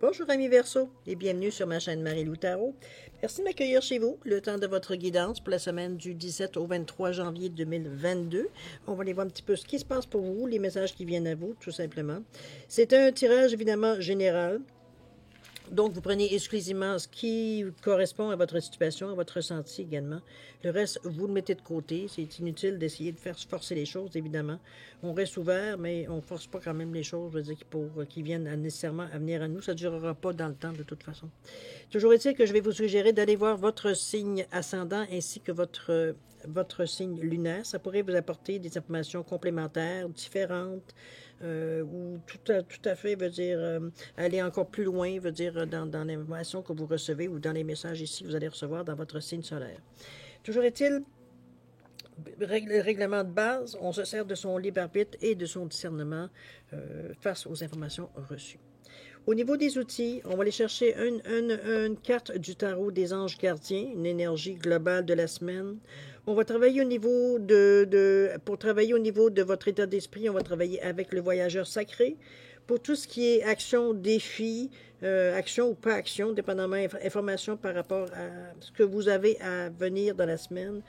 Bonjour amis Verseau et bienvenue sur ma chaîne Marie-Lou Tarot. Merci de m'accueillir chez vous le temps de votre guidance pour la semaine du 17 au 23 janvier 2022. On va aller voir un petit peu ce qui se passe pour vous, les messages qui viennent à vous tout simplement. C'est un tirage évidemment général. Donc, vous prenez exclusivement ce qui correspond à votre situation, à votre ressenti également. Le reste, vous le mettez de côté. C'est inutile d'essayer de faire forcer les choses, évidemment. On reste ouvert, mais on ne force pas quand même les choses, je veux dire, qui viennent nécessairement à venir à nous. Ça ne durera pas dans le temps, de toute façon. Toujours est-il que je vais vous suggérer d'aller voir votre signe ascendant ainsi que votre signe lunaire. Ça pourrait vous apporter des informations complémentaires, différentes, ou tout à fait, veut dire, aller encore plus loin, veut dire, dans l'information que vous recevez ou dans les messages ici que vous allez recevoir dans votre signe solaire. Toujours est-il, règlement de base, on se sert de son libre arbitre et de son discernement face aux informations reçues. Au niveau des outils, on va aller chercher une carte du tarot des anges gardiens, une énergie globale de la semaine. On va travailler au niveau pour travailler au niveau de votre état d'esprit, on va travailler avec le voyageur sacré. Pour tout ce qui est action, défi, action ou pas action, dépendamment information par rapport à ce que vous avez à venir dans la semaine,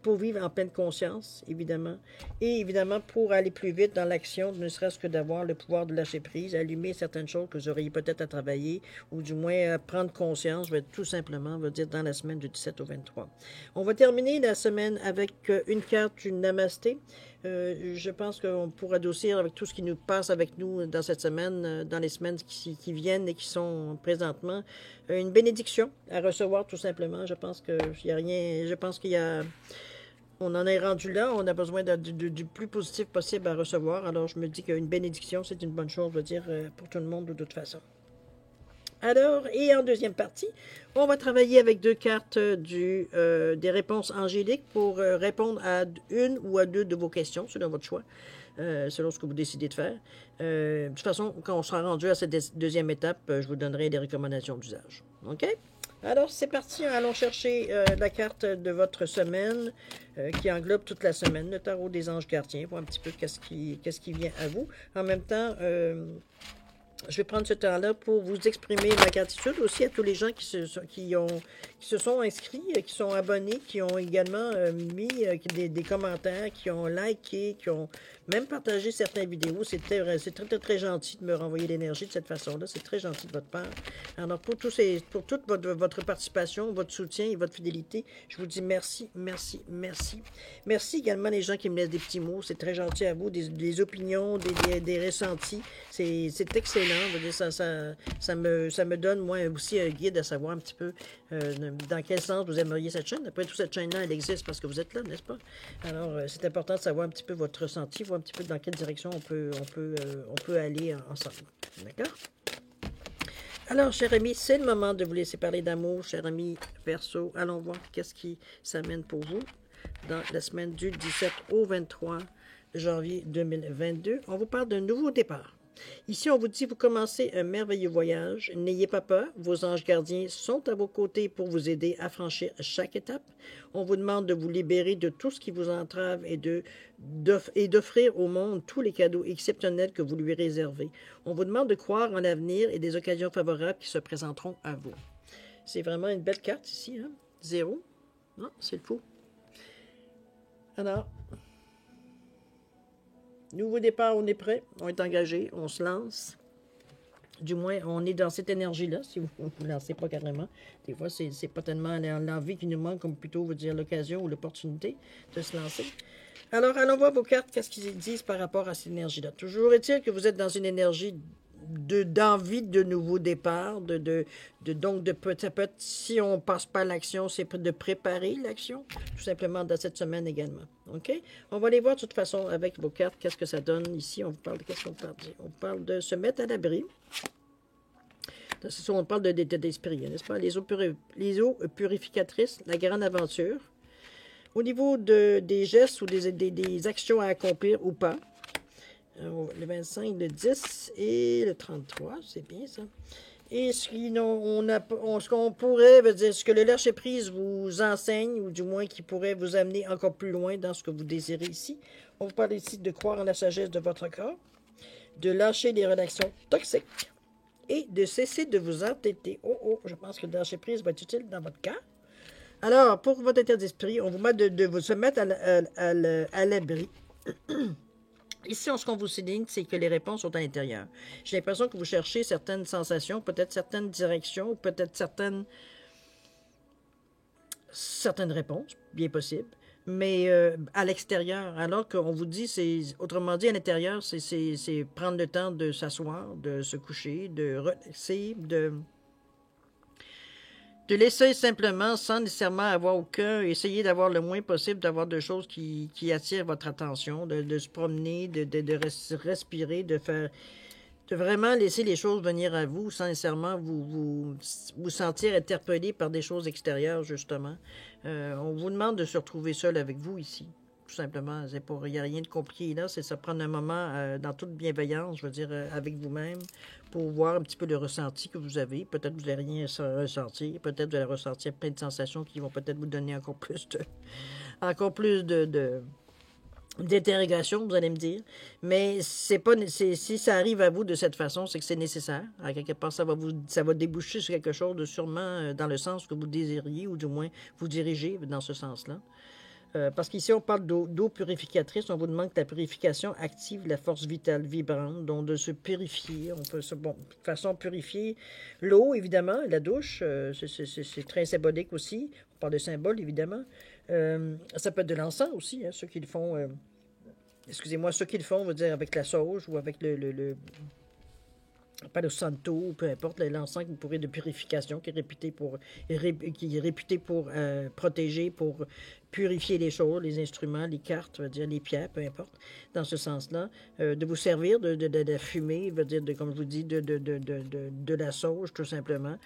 pour vivre en pleine conscience, évidemment. Et évidemment, pour aller plus vite dans l'action, ne serait-ce que d'avoir le pouvoir de lâcher prise, allumer certaines choses que vous auriez peut-être à travailler, ou du moins prendre conscience, tout simplement, veut dire dans la semaine du 17 au 23. On va terminer la semaine avec une carte du Namasté. Je pense qu'on pourra adoucir avec tout ce qui nous passe avec nous dans cette semaine, dans les semaines qui viennent et qui sont présentement, une bénédiction à recevoir tout simplement. Je pense qu'il y a rien, je pense qu'il y a, on en est rendu là, on a besoin du plus positif possible à recevoir. Alors je me dis qu'une bénédiction, c'est une bonne chose, je veux dire, pour tout le monde de toute façon. Alors, et en deuxième partie, on va travailler avec deux cartes des réponses angéliques pour répondre à une ou à deux de vos questions, selon votre choix, selon ce que vous décidez de faire. De toute façon, quand on sera rendu à cette deuxième étape, je vous donnerai des recommandations d'usage. OK? Alors, c'est parti. Allons chercher la carte de votre semaine qui englobe toute la semaine, le tarot des anges gardiens, voir un petit peu qu'est-ce qui vient à vous. En même temps, je vais prendre ce temps-là pour vous exprimer ma gratitude aussi à tous les gens qui se sont inscrits, qui sont abonnés, qui ont également mis des commentaires, qui ont liké, qui ont même partagé certaines vidéos. C'est très gentil de me renvoyer l'énergie de cette façon-là. C'est très gentil de votre part. Alors, pour toute votre participation, votre soutien et votre fidélité, je vous dis merci, merci, merci. Merci également les gens qui me laissent des petits mots. C'est très gentil à vous, des opinions, des ressentis. C'est excellent. Ça me donne, moi, aussi un guide à savoir un petit peu dans quel sens vous aimeriez cette chaîne. Après tout, cette chaîne-là, elle existe parce que vous êtes là, n'est-ce pas? Alors, c'est important de savoir un petit peu votre ressenti, voir un petit peu dans quelle direction on peut aller ensemble. D'accord? Alors, chers amis, c'est le moment de vous laisser parler d'amour, chers amis Verseau. Allons voir qu'est-ce qui s'amène pour vous dans la semaine du 17 au 23 janvier 2022. On vous parle d'un nouveau départ. Ici, on vous dit, vous commencez un merveilleux voyage. N'ayez pas peur, vos anges gardiens sont à vos côtés pour vous aider à franchir chaque étape. On vous demande de vous libérer de tout ce qui vous entrave et d'offrir au monde tous les cadeaux exceptionnels que vous lui réservez. On vous demande de croire en l'avenir et des occasions favorables qui se présenteront à vous. C'est vraiment une belle carte ici, hein? 0. Non, c'est le fou. Alors, nouveau départ, on est prêt, on est engagé, on se lance. Du moins, on est dans cette énergie-là, si vous ne vous lancez pas carrément. Des fois, c'est pas tellement l'envie qui nous manque, comme plutôt vous dire l'occasion ou l'opportunité de se lancer. Alors, allons voir vos cartes, qu'est-ce qu'ils disent par rapport à cette énergie-là. Toujours est-il que vous êtes dans une énergie d'envie de nouveau départ, donc peut-être, si on ne passe pas à l'action, c'est de préparer l'action, tout simplement dans cette semaine également. OK? On va aller voir de toute façon avec vos cartes, qu'est-ce que ça donne ici. Qu'est-ce qu'on parle? On parle de se mettre à l'abri. On parle d'état d'esprit, n'est-ce pas? Les eaux purificatrices, la grande aventure. Au niveau des gestes ou des actions à accomplir ou pas, le 25, le 10 et le 33, c'est bien ça. Et ce qu'on pourrait, veut dire, ce que le lâcher-prise vous enseigne, ou du moins qui pourrait vous amener encore plus loin dans ce que vous désirez ici. On vous parle ici de croire en la sagesse de votre corps, de lâcher les relations toxiques, et de cesser de vous entêter. Oh, oh, je pense que le lâcher prise va être utile dans votre cas. Alors, pour votre état d'esprit, on vous met de vous se mettre à l'abri. Ici, ce qu'on vous souligne, c'est que les réponses sont à l'intérieur. J'ai l'impression que vous cherchez certaines sensations, peut-être certaines directions, peut-être certaines réponses, bien possible, mais à l'extérieur, alors qu'on vous dit, autrement dit, à l'intérieur, c'est prendre le temps de s'asseoir, de se coucher, de relaxer, de laisser simplement, sans nécessairement avoir aucun, essayer d'avoir le moins possible, d'avoir des choses qui attirent votre attention, de se promener, de respirer, de vraiment laisser les choses venir à vous, sans nécessairement vous sentir interpellé par des choses extérieures, justement. On vous demande de se retrouver seul avec vous ici. Tout simplement, il n'y a rien de compliqué là, c'est ça prendre un moment dans toute bienveillance, je veux dire, avec vous-même, pour voir un petit peu le ressenti que vous avez. Peut-être que vous n'allez rien ressentir, peut-être que vous allez ressentir plein de sensations qui vont peut-être vous donner encore plus d'interrogation, vous allez me dire. Mais c'est pas si ça arrive à vous de cette façon, c'est que c'est nécessaire. À quelque part, ça va déboucher sur quelque chose de sûrement dans le sens que vous désiriez, ou du moins vous dirigez dans ce sens-là. Parce qu'ici, on parle d'eau purificatrice. On vous demande que la purification active la force vitale vibrante, donc de se purifier. On peut de façon purifier l'eau, évidemment, la douche. C'est très symbolique aussi. On parle de symbole, évidemment. Ça peut être de l'encens aussi, hein, ceux qui le font. Excusez-moi, ceux qui le font, on va dire avec la sauge ou avec le Palo Santo, peu importe, l'encens que vous pourrez de purification qui est réputé pour protéger, pour purifier les choses, les instruments, les cartes, veut dire les pierres, peu importe, dans ce sens-là, de vous servir de la fumée, veut dire, comme je vous dis, de la sauge, tout simplement,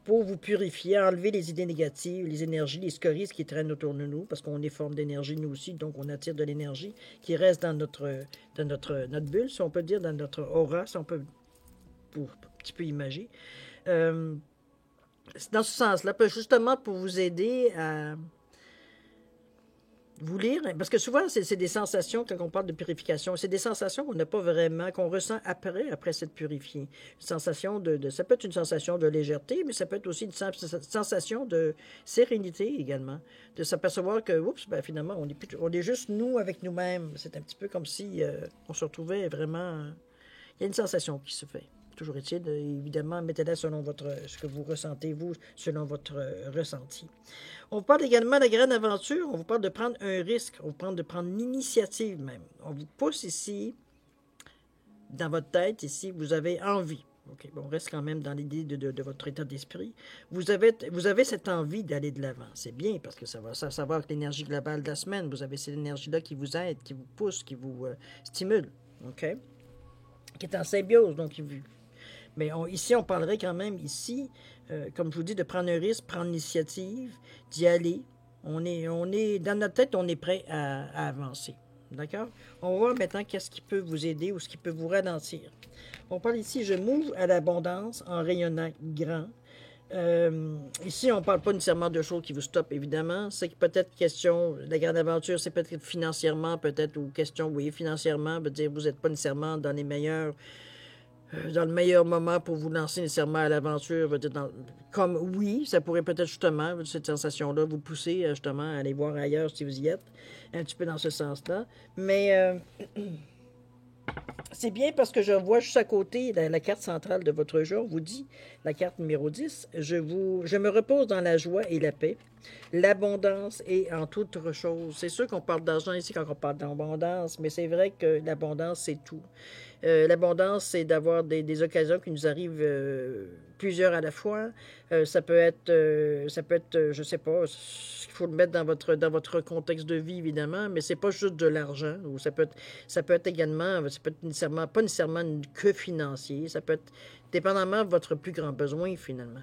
pour vous purifier, enlever les idées négatives, les énergies, les scories qui traînent autour de nous, parce qu'on est forme d'énergie, nous aussi, donc on attire de l'énergie qui reste dans notre bulle, si on peut dire, dans notre aura, si on peut pour un petit peu imaginer. Dans ce sens-là, justement pour vous aider à vous lire, parce que souvent, c'est des sensations, quand on parle de purification, c'est des sensations qu'on n'a pas vraiment, qu'on ressent après s'être purifié. Une sensation ça peut être une sensation de légèreté, mais ça peut être aussi une sensation de sérénité également, de s'apercevoir que, oups, ben, finalement, on est juste nous avec nous-mêmes. C'est un petit peu comme si on se retrouvait vraiment... Il y a une sensation qui se fait. Toujours est-il, évidemment, mettez-la selon ce que vous ressentez, vous, selon votre ressenti. On vous parle également de la grande aventure, on vous parle de prendre un risque, on vous parle de prendre l'initiative même. On vous pousse ici, dans votre tête, ici, vous avez envie. OK, bon, on reste quand même dans l'idée de votre état d'esprit. Vous avez cette envie d'aller de l'avant. C'est bien, parce que ça va avec l'énergie globale de la semaine. Vous avez cette énergie-là qui vous aide, qui vous pousse, qui vous stimule. OK? Qui est en symbiose, donc mais ici, on parlerait quand même, ici, comme je vous dis, de prendre un risque, prendre l'initiative, d'y aller. On est dans notre tête, on est prêt à avancer. D'accord? On va voir maintenant qu'est-ce qui peut vous aider ou ce qui peut vous ralentir. On parle ici, je m'ouvre à l'abondance en rayonnant grand. Ici, on ne parle pas nécessairement de choses qui vous stoppent, évidemment. C'est peut-être question, la grande aventure, c'est peut-être financièrement, peut-être, ou question, oui, financièrement, veut dire vous n'êtes pas nécessairement dans le meilleur moment pour vous lancer nécessairement à l'aventure, comme oui, ça pourrait peut-être justement, cette sensation-là, vous pousser justement à aller voir ailleurs si vous y êtes, un petit peu dans ce sens-là. Mais c'est bien parce que je vois juste à côté la carte centrale de votre jeu, on vous dit, la carte numéro 10, je me repose dans la joie et la paix, l'abondance et en toute autre chose. C'est sûr qu'on parle d'argent ici quand on parle d'abondance, mais c'est vrai que l'abondance, c'est tout. L'abondance, c'est d'avoir des occasions qui nous arrivent plusieurs à la fois. Ça peut être, je sais pas, il faut le mettre dans votre contexte de vie, évidemment, mais c'est pas juste de l'argent. Ou ça peut être également, ça peut être pas nécessairement que financier. Ça peut être dépendamment de votre plus grand besoin, finalement.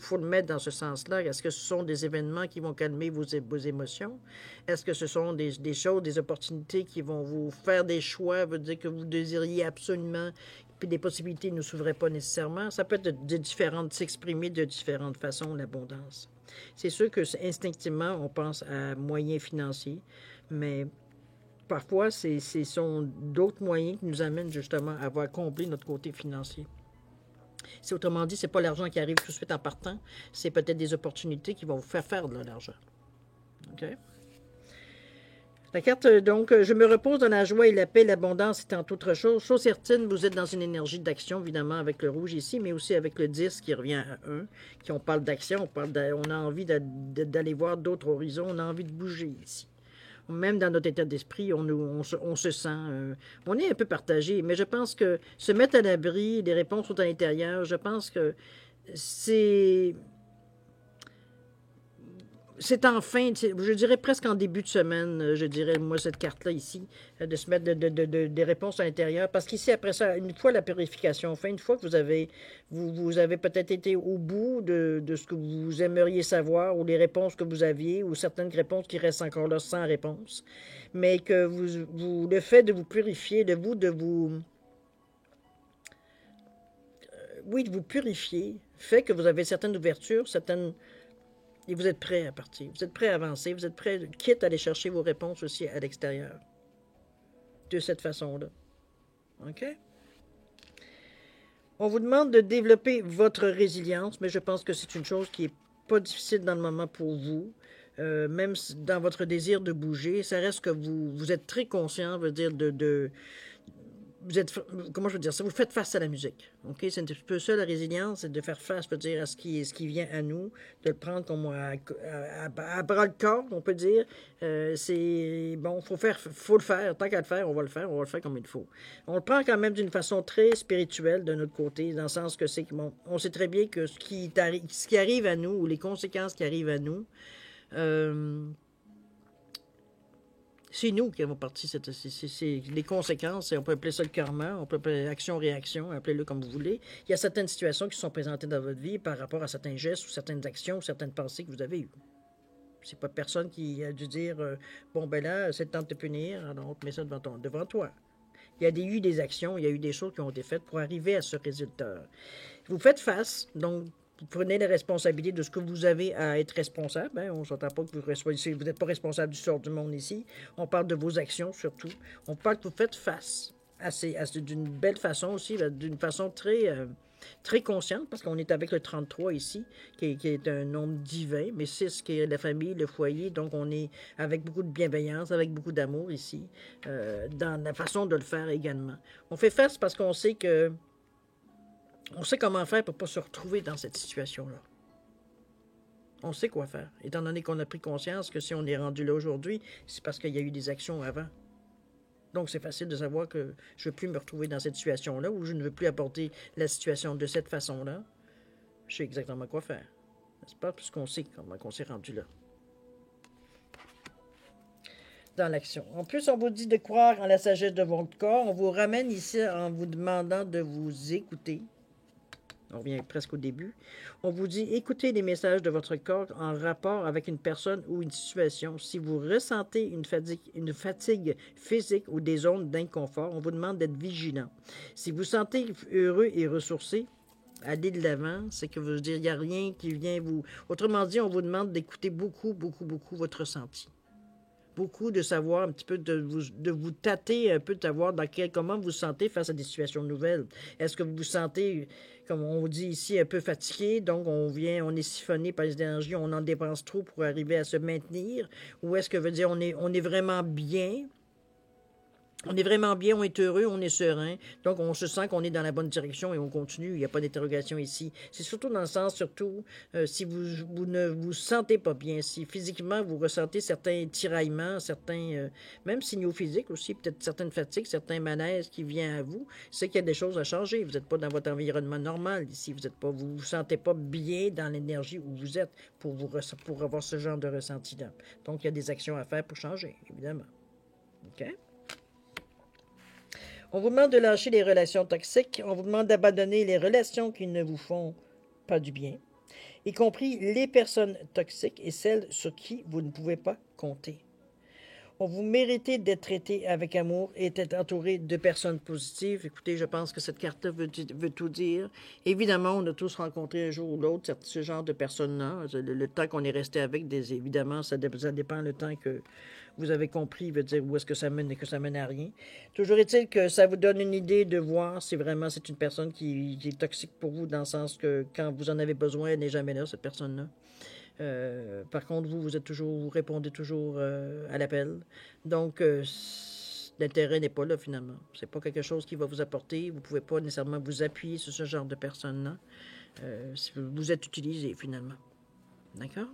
Faut le mettre dans ce sens-là. Est-ce que ce sont des événements qui vont calmer vos émotions? Est-ce que ce sont des choses, des opportunités qui vont vous faire des choix, veut dire que vous désiriez absolument, puis des possibilités ne s'ouvraient pas nécessairement? Ça peut être s'exprimer de différentes façons, l'abondance. C'est sûr que instinctivement, on pense à moyens financiers, mais parfois, ce sont d'autres moyens qui nous amènent justement à avoir comblé notre côté financier. C'est autrement dit, c'est pas l'argent qui arrive tout de suite en partant, c'est peut-être des opportunités qui vont vous faire de l'argent. OK? La carte, donc, je me repose dans la joie et la paix, l'abondance étant autre chose. Chose certaine, vous êtes dans une énergie d'action, évidemment, avec le rouge ici, mais aussi avec le 10 qui revient à 1, qui on parle d'action, on a envie d'aller voir d'autres horizons, on a envie de bouger ici. Même dans notre état d'esprit, on se sent... on est un peu partagé, mais je pense que se mettre à l'abri, les réponses sont à l'intérieur, je pense que c'est enfin, je dirais presque en début de semaine, je dirais, moi, cette carte-là ici, de se mettre des réponses à l'intérieur. Parce qu'ici, après ça, une fois la purification faite, une fois que vous avez peut-être été au bout de ce que vous aimeriez savoir, ou les réponses que vous aviez, ou certaines réponses qui restent encore là sans réponse, mais que le fait de vous purifier, de vous purifier, fait que vous avez certaines ouvertures, et vous êtes prêt à partir. Vous êtes prêt à avancer. Vous êtes prêt, quitte à aller chercher vos réponses aussi à l'extérieur. De cette façon-là. OK? On vous demande de développer votre résilience, mais je pense que c'est une chose qui n'est pas difficile dans le moment pour vous. Même dans votre désir de bouger, ça reste que vous êtes très conscient, veut dire, vous êtes, comment je veux dire ça, vous faites face à la musique. OK? C'est un peu ça, la résilience, c'est de faire face, je veux dire, à ce qui vient à nous, de le prendre comme à bras le corps, on peut dire. C'est, bon, faut le faire. Tant qu'à le faire, on va le faire comme il faut. On le prend quand même d'une façon très spirituelle de notre côté, dans le sens que c'est, bon, on sait très bien que ce qui arrive à nous, ou les conséquences qui arrivent à nous, c'est nous qui avons parti, c'est les conséquences, on peut appeler ça le karma, on peut appeler action-réaction, appelez-le comme vous voulez. Il y a certaines situations qui sont présentées dans votre vie par rapport à certains gestes ou certaines actions ou certaines pensées que vous avez eues. C'est pas personne qui a dû dire bon, ben là, c'est le temps de te punir, alors on te met ça devant toi. Il y a eu des actions, il y a eu des choses qui ont été faites pour arriver à ce résultat. Vous faites face, donc vous prenez la responsabilité de ce que vous avez à être responsable. Hein? On ne s'entend pas que vous n'êtes pas responsable du sort du monde ici. On parle de vos actions surtout. On parle que vous faites face d'une belle façon aussi, d'une façon très consciente, parce qu'on est avec le 33 ici, qui est un nombre divin, mais 6 qui est la famille, le foyer, donc on est avec beaucoup de bienveillance, avec beaucoup d'amour ici, dans la façon de le faire également. On fait face parce qu'on sait que on sait comment faire pour ne pas se retrouver dans cette situation-là. On sait quoi faire, étant donné qu'on a pris conscience que si on est rendu là aujourd'hui, c'est parce qu'il y a eu des actions avant. Donc, c'est facile de savoir que je ne veux plus me retrouver dans cette situation-là ou je ne veux plus aborder la situation de cette façon-là. Je sais exactement quoi faire. N'est-ce pas? Puisqu'on sait comment on s'est rendu là. Dans l'action. En plus, on vous dit de croire en la sagesse de votre corps. On vous ramène ici en vous demandant de vous écouter. On revient presque au début. On vous dit, écoutez les messages de votre corps en rapport avec une personne ou une situation. Si vous ressentez une fatigue physique ou des zones d'inconfort, on vous demande d'être vigilant. Si vous sentez heureux et ressourcé, allez de l'avant. C'est que vous dire, il n'y a rien qui vient vous... Autrement dit, on vous demande d'écouter beaucoup votre ressenti. Beaucoup de savoir un petit peu, de vous tâter un peu, de savoir comment vous vous sentez face à des situations nouvelles. Est-ce que vous vous sentez, comme on dit ici, un peu fatigué, donc on est siphonné par les énergies, on en dépense trop pour arriver à se maintenir, ou est-ce que veut dire on est vraiment bien? On est vraiment bien, on est heureux, on est serein. Donc, on se sent qu'on est dans la bonne direction et on continue. Il n'y a pas d'interrogation ici. C'est surtout dans le sens, si vous ne vous sentez pas bien, si physiquement vous ressentez certains tiraillements, certains, même signaux physiques aussi, peut-être certaines fatigues, certains malaises qui viennent à vous, c'est qu'il y a des choses à changer. Vous n'êtes pas dans votre environnement normal ici. Vous vous sentez pas bien dans l'énergie où vous êtes pour avoir ce genre de ressenti-là. Donc, il y a des actions à faire pour changer, évidemment. OK? On vous demande de lâcher les relations toxiques. On vous demande d'abandonner les relations qui ne vous font pas du bien, y compris les personnes toxiques et celles sur qui vous ne pouvez pas compter. On vous méritez d'être traité avec amour et d'être entouré de personnes positives. Écoutez, je pense que cette carte-là veut tout dire. Évidemment, on a tous rencontré un jour ou l'autre ce genre de personnes-là. Le temps qu'on est resté avec, évidemment, ça dépend le temps vous avez compris, veut dire où est-ce que ça mène et que ça mène à rien. Toujours est-il que ça vous donne une idée de voir si vraiment c'est une personne qui est toxique pour vous, dans le sens que quand vous en avez besoin, elle n'est jamais là, cette personne-là. Par contre, vous répondez toujours à l'appel. Donc, l'intérêt n'est pas là, finalement. C'est pas quelque chose qui va vous apporter. Vous pouvez pas nécessairement vous appuyer sur ce genre de personne-là. Si vous êtes utilisé, finalement. D'accord?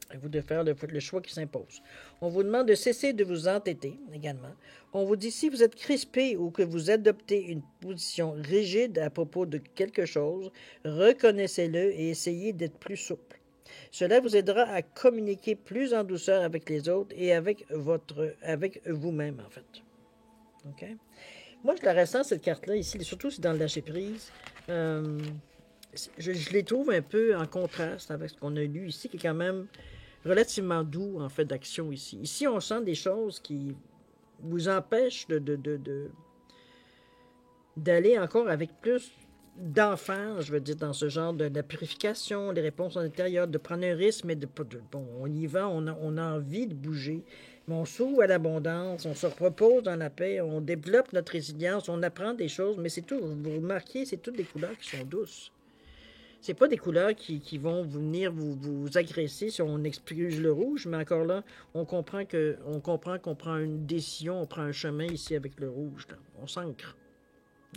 À vous de faire le choix qui s'impose. On vous demande de cesser de vous entêter également. On vous dit si vous êtes crispé ou que vous adoptez une position rigide à propos de quelque chose, reconnaissez-le et essayez d'être plus souple. Cela vous aidera à communiquer plus en douceur avec les autres et avec vous-même, en fait. OK? Moi, je la ressens, cette carte-là, ici, surtout dans le lâcher-prise. Je les trouve un peu en contraste avec ce qu'on a lu ici, qui est quand même relativement doux, en fait, d'action ici. Ici, on sent des choses qui vous empêchent d'aller encore avec plus d'enfer, je veux dire, dans ce genre de la purification, les réponses à l'intérieur, de prendre un risque, mais bon, on y va, on a envie de bouger, mais on s'ouvre à l'abondance, on se repose dans la paix, on développe notre résilience, on apprend des choses, mais c'est tout, vous remarquez, c'est toutes des couleurs qui sont douces. C'est pas des couleurs qui vont venir vous agresser si on excuse le rouge, mais encore là, on comprend qu'on prend une décision, on prend un chemin ici avec le rouge, là. On s'ancre.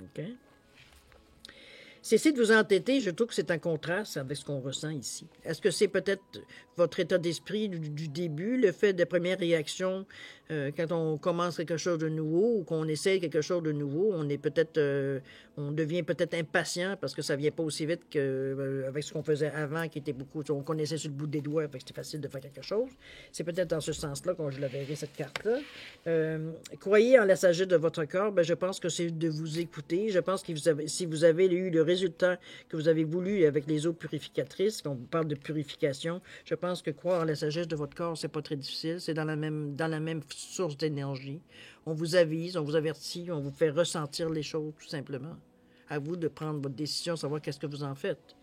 OK? Cessez de vous entêter, je trouve que c'est un contraste avec ce qu'on ressent ici. Est-ce que c'est peut-être votre état d'esprit du début, le fait de première réaction, quand on commence quelque chose de nouveau ou qu'on essaie quelque chose de nouveau, on devient peut-être impatient parce que ça vient pas aussi vite qu'avec ce qu'on faisait avant, qui était beaucoup, on connaissait sur le bout des doigts, c'était facile de faire quelque chose. C'est peut-être dans ce sens-là que je la verrai, cette carte-là. Croyez en la sagesse de votre corps, je pense que c'est de vous écouter. Je pense que si vous avez eu le résultat que vous avez voulu avec les eaux purificatrices, qu'on vous parle de purification, je pense que croire en la sagesse de votre corps, c'est pas très difficile. C'est dans la même source d'énergie. On vous avise, on vous avertit, on vous fait ressentir les choses, tout simplement. À vous de prendre votre décision, savoir qu'est-ce que vous en faites.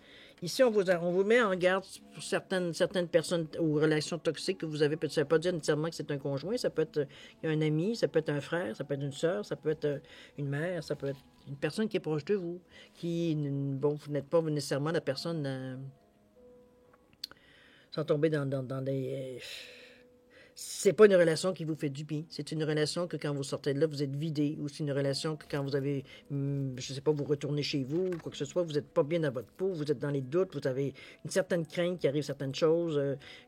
Ici, on vous met en garde pour certaines personnes ou relations toxiques que vous avez. Ça ne veut pas dire nécessairement que c'est un conjoint, ça peut être un ami, ça peut être un frère, ça peut être une sœur, ça peut être une mère, ça peut être une personne qui est proche de vous, bon, vous n'êtes pas nécessairement la personne sans tomber dans des... C'est pas une relation qui vous fait du bien. C'est une relation que quand vous sortez de là, vous êtes vidé. Ou c'est une relation que quand vous avez, je sais pas, vous retournez chez vous, ou quoi que ce soit, vous n'êtes pas bien dans votre peau, vous êtes dans les doutes, vous avez une certaine crainte qu'il arrive certaines choses,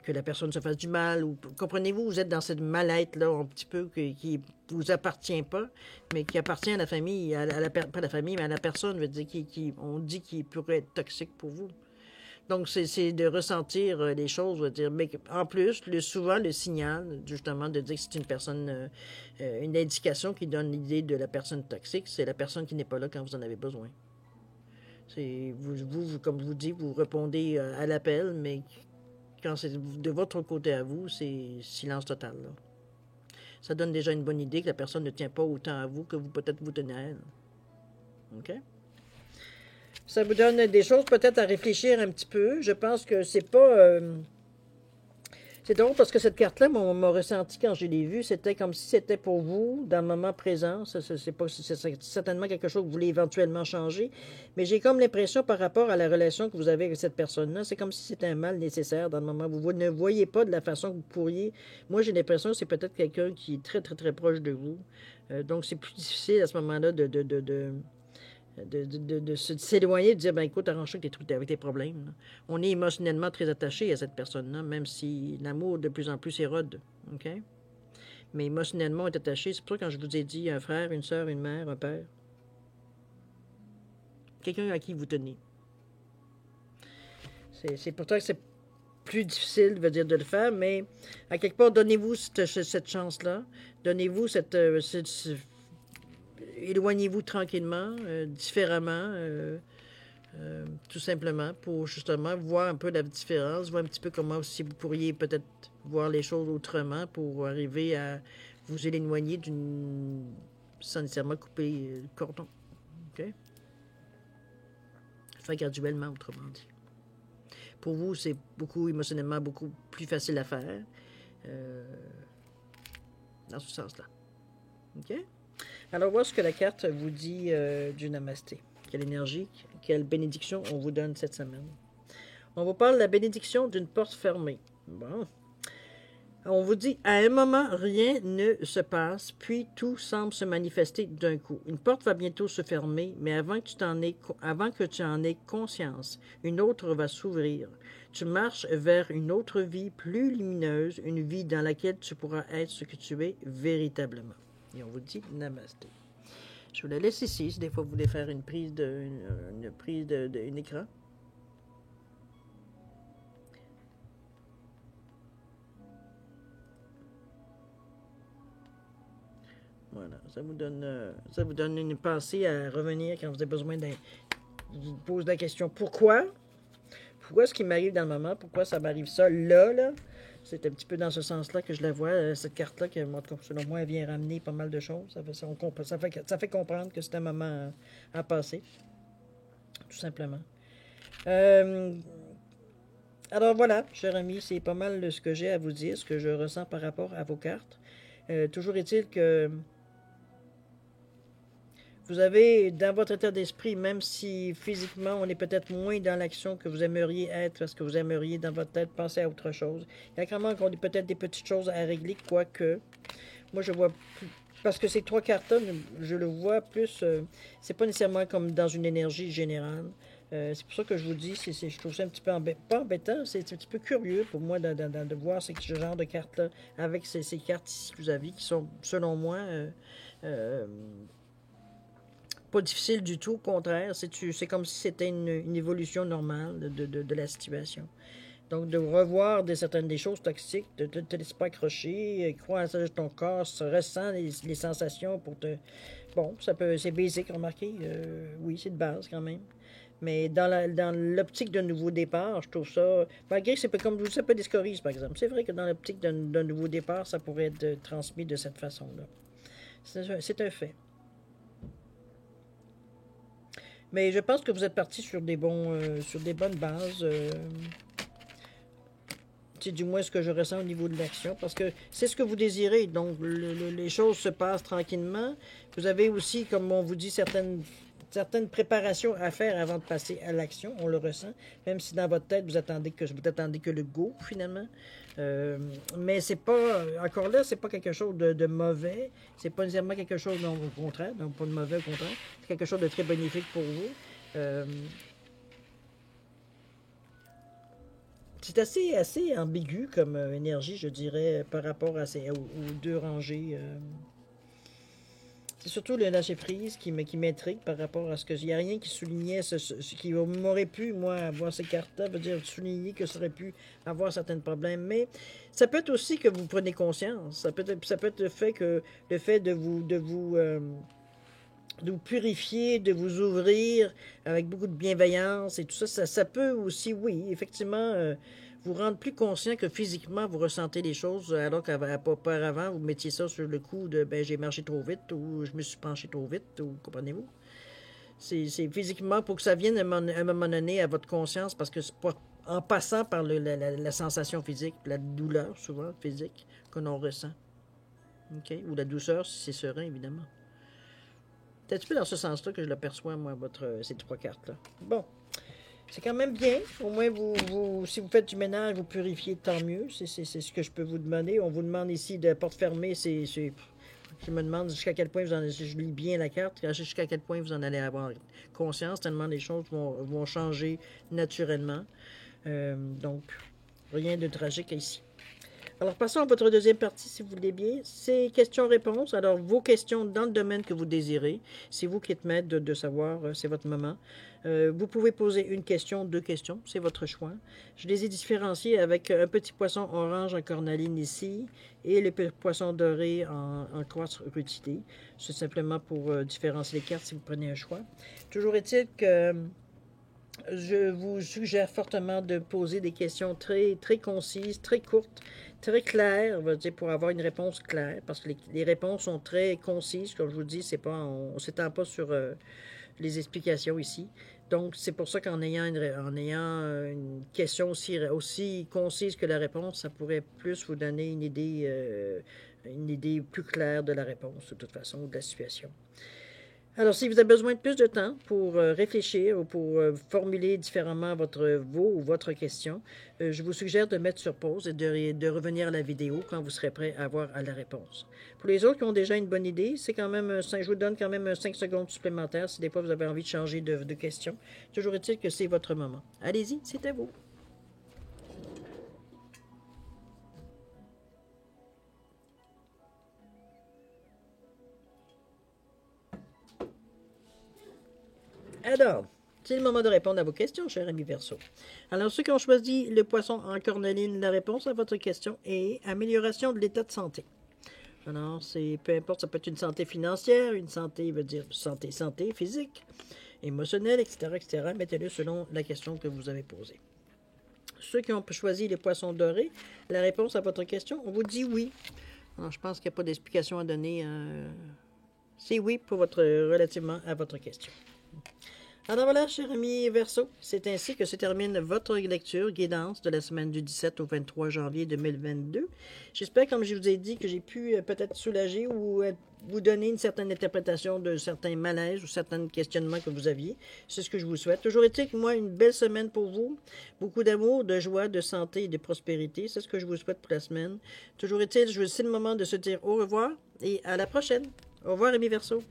que la personne se fasse du mal. Ou comprenez-vous, vous êtes dans cette mal-être-là, un petit peu, qui vous appartient pas, mais qui appartient à la famille, pas à la famille, mais à la personne, veut dire, on dit qu'il pourrait être toxique pour vous. Donc, c'est de ressentir les choses, je veux dire. Mais en plus, souvent, le signal, justement, de dire que c'est une personne, une indication qui donne l'idée de la personne toxique, c'est la personne qui n'est pas là quand vous en avez besoin. C'est comme je vous dis, vous répondez à l'appel, mais quand c'est de votre côté à vous, c'est silence total, là. Ça donne déjà une bonne idée que la personne ne tient pas autant à vous que vous peut-être vous tenez à elle. OK? Ça vous donne des choses peut-être à réfléchir un petit peu. Je pense que c'est pas... c'est drôle parce que cette carte-là, mon ressenti quand je l'ai vue, c'était comme si c'était pour vous, dans le moment présent. C'est certainement quelque chose que vous voulez éventuellement changer. Mais j'ai comme l'impression par rapport à la relation que vous avez avec cette personne-là, c'est comme si c'était un mal nécessaire dans le moment. Vous ne voyez pas de la façon que vous pourriez... Moi, j'ai l'impression que c'est peut-être quelqu'un qui est très, très, très proche de vous. Donc, c'est plus difficile à ce moment-là de s'éloigner, de dire, ben écoute, arrange-toi avec tes problèmes. Là. On est émotionnellement très attaché à cette personne-là, même si l'amour de plus en plus s'érode. OK? Mais émotionnellement, on est attaché. C'est pour ça que quand je vous ai dit un frère, une sœur, une mère, un père, quelqu'un à qui vous tenez. C'est pour ça que c'est plus difficile, veut dire, de le faire, mais à quelque part, donnez-vous cette chance-là. Donnez-vous éloignez-vous tranquillement, différemment, tout simplement, pour justement voir un peu la différence, voir un petit peu comment si vous pourriez peut-être voir les choses autrement pour arriver à vous éloigner sans nécessairement couper le cordon. OK? Faire graduellement, autrement dit. Pour vous, c'est émotionnellement beaucoup plus facile à faire. dans ce sens-là. OK? Alors, voir ce que la carte vous dit du namasté. Quelle énergie, quelle bénédiction on vous donne cette semaine. On vous parle de la bénédiction d'une porte fermée. Bon. On vous dit, à un moment, rien ne se passe, puis tout semble se manifester d'un coup. Une porte va bientôt se fermer, mais avant que tu en aies conscience, une autre va s'ouvrir. Tu marches vers une autre vie plus lumineuse, une vie dans laquelle tu pourras être ce que tu es véritablement. Et on vous dit namasté. Je vous la laisse ici, si des fois vous voulez faire une prise d'un écran. Voilà, ça vous donne une pensée à revenir quand vous avez besoin d'un... Vous posez la question, pourquoi? Pourquoi ce qui m'arrive dans le moment? Pourquoi ça m'arrive ça là? C'est un petit peu dans ce sens-là que je la vois, cette carte-là, qui, selon moi, elle vient ramener pas mal de choses. Ça fait comprendre que c'est un moment à passer, tout simplement. Alors voilà, cher ami, c'est pas mal de ce que j'ai à vous dire, ce que je ressens par rapport à vos cartes. Toujours est-il que vous avez, dans votre état d'esprit, même si physiquement on est peut-être moins dans l'action que vous aimeriez être, parce que vous aimeriez dans votre tête penser à autre chose, il y a clairement peut-être des petites choses à régler, quoique, moi je vois plus, parce que ces trois cartes-là, je le vois plus, c'est pas nécessairement comme dans une énergie générale. C'est pour ça que je vous dis, je trouve ça un petit peu pas embêtant, c'est un petit peu curieux pour moi de voir ce genre de cartes-là avec ces cartes ici que vous avez, qui sont, selon moi, pas difficile du tout, au contraire. C'est comme si c'était une évolution normale de la situation. Donc, de revoir certaines des choses toxiques, de ne te laisser pas accrocher, croire à ça de ton corps, ressent les sensations pour te... Bon, c'est basic, remarquez. Oui, c'est de base quand même. Mais dans l'optique d'un nouveau départ, je trouve ça... Malgré que c'est comme ça peut des scories, par exemple. C'est vrai que dans l'optique d'un nouveau départ, ça pourrait être transmis de cette façon-là. C'est un fait. Mais je pense que vous êtes parti sur des bonnes bases. C'est du moins ce que je ressens au niveau de l'action, parce que c'est ce que vous désirez. Donc, les choses se passent tranquillement. Vous avez aussi, comme on vous dit, certaines préparations à faire avant de passer à l'action. On le ressent, même si dans votre tête, vous attendez que le go, finalement. Mais c'est pas, encore là, c'est pas quelque chose de mauvais. C'est pas nécessairement quelque chose, non, au contraire, donc pas de mauvais, au contraire. C'est quelque chose de très bénéfique pour vous. C'est assez ambigu comme énergie, je dirais, par rapport aux deux rangées. C'est surtout le lâcher-prise qui m'intrigue par rapport à ce que... Il n'y a rien qui soulignait ce qui m'aurait pu, moi, avoir ces cartes-là, veut dire souligner que ça aurait pu avoir certains problèmes. Mais ça peut être aussi que vous prenez conscience. Ça peut être le fait de vous purifier, de vous ouvrir avec beaucoup de bienveillance et tout ça, ça peut aussi, oui, effectivement, vous rendre plus conscient que physiquement, vous ressentez les choses, alors qu'auparavant, vous mettiez ça sur le coup de « j'ai marché trop vite » ou « je me suis penché trop vite » ou comprenez-vous? C'est physiquement pour que ça vienne à un moment donné à votre conscience, parce que c'est pas en passant par la sensation physique, la douleur souvent physique que l'on ressent. Okay? Ou la douceur si c'est serein, évidemment. C'est un petit peu dans ce sens-là que je l'aperçois, moi, ces trois cartes-là. Bon, c'est quand même bien. Au moins, si vous faites du ménage, vous purifiez, tant mieux. C'est ce que je peux vous demander. On vous demande ici de porte fermée. Je me demande jusqu'à quel point si je lis bien la carte, jusqu'à quel point vous en allez avoir conscience, tellement les choses vont changer naturellement. Donc, rien de tragique ici. Alors, passons à votre deuxième partie, si vous voulez bien. C'est questions-réponses. Alors, vos questions dans le domaine que vous désirez. C'est vous qui êtes maître de savoir, c'est votre moment. Vous pouvez poser une question, deux questions, c'est votre choix. Je les ai différenciés avec un petit poisson orange en cornaline ici et le poisson doré en quartz rutilé. C'est simplement pour différencier les cartes si vous prenez un choix. Toujours est-il que... je vous suggère fortement de poser des questions très, très concises, très courtes, très claires, pour avoir une réponse claire, parce que les réponses sont très concises, comme je vous dis, on ne s'étend pas sur les explications ici. Donc, c'est pour ça qu'en ayant une question aussi concise que la réponse, ça pourrait plus vous donner une idée une idée plus claire de la réponse, de toute façon, ou de la situation. Alors, si vous avez besoin de plus de temps pour réfléchir ou pour formuler différemment votre question, je vous suggère de mettre sur pause et de revenir à la vidéo quand vous serez prêt à avoir la réponse. Pour les autres qui ont déjà une bonne idée, c'est quand même, je vous donne quand même 5 secondes supplémentaires si des fois vous avez envie de changer de question. Toujours est-il que c'est votre moment. Allez-y, c'est à vous. Alors, c'est le moment de répondre à vos questions, cher ami Verseau. Alors, ceux qui ont choisi le poisson en corneline, la réponse à votre question est amélioration de l'état de santé. Alors, peu importe, ça peut être une santé financière, une santé, veut dire santé physique, émotionnelle, etc., etc. Mettez-le selon la question que vous avez posée. Ceux qui ont choisi les poissons dorés, la réponse à votre question, on vous dit oui. Alors, je pense qu'il n'y a pas d'explication à donner. C'est oui relativement à votre question. Alors voilà, cher ami Verseau, c'est ainsi que se termine votre lecture guidance de la semaine du 17 au 23 janvier 2022. J'espère, comme je vous ai dit, que j'ai pu peut-être soulager ou vous donner une certaine interprétation de certains malaises ou certains questionnements que vous aviez. C'est ce que je vous souhaite. Toujours est-il que moi, une belle semaine pour vous. Beaucoup d'amour, de joie, de santé et de prospérité. C'est ce que je vous souhaite pour la semaine. Toujours est-il, c'est le moment de se dire au revoir et à la prochaine. Au revoir, ami Verseau.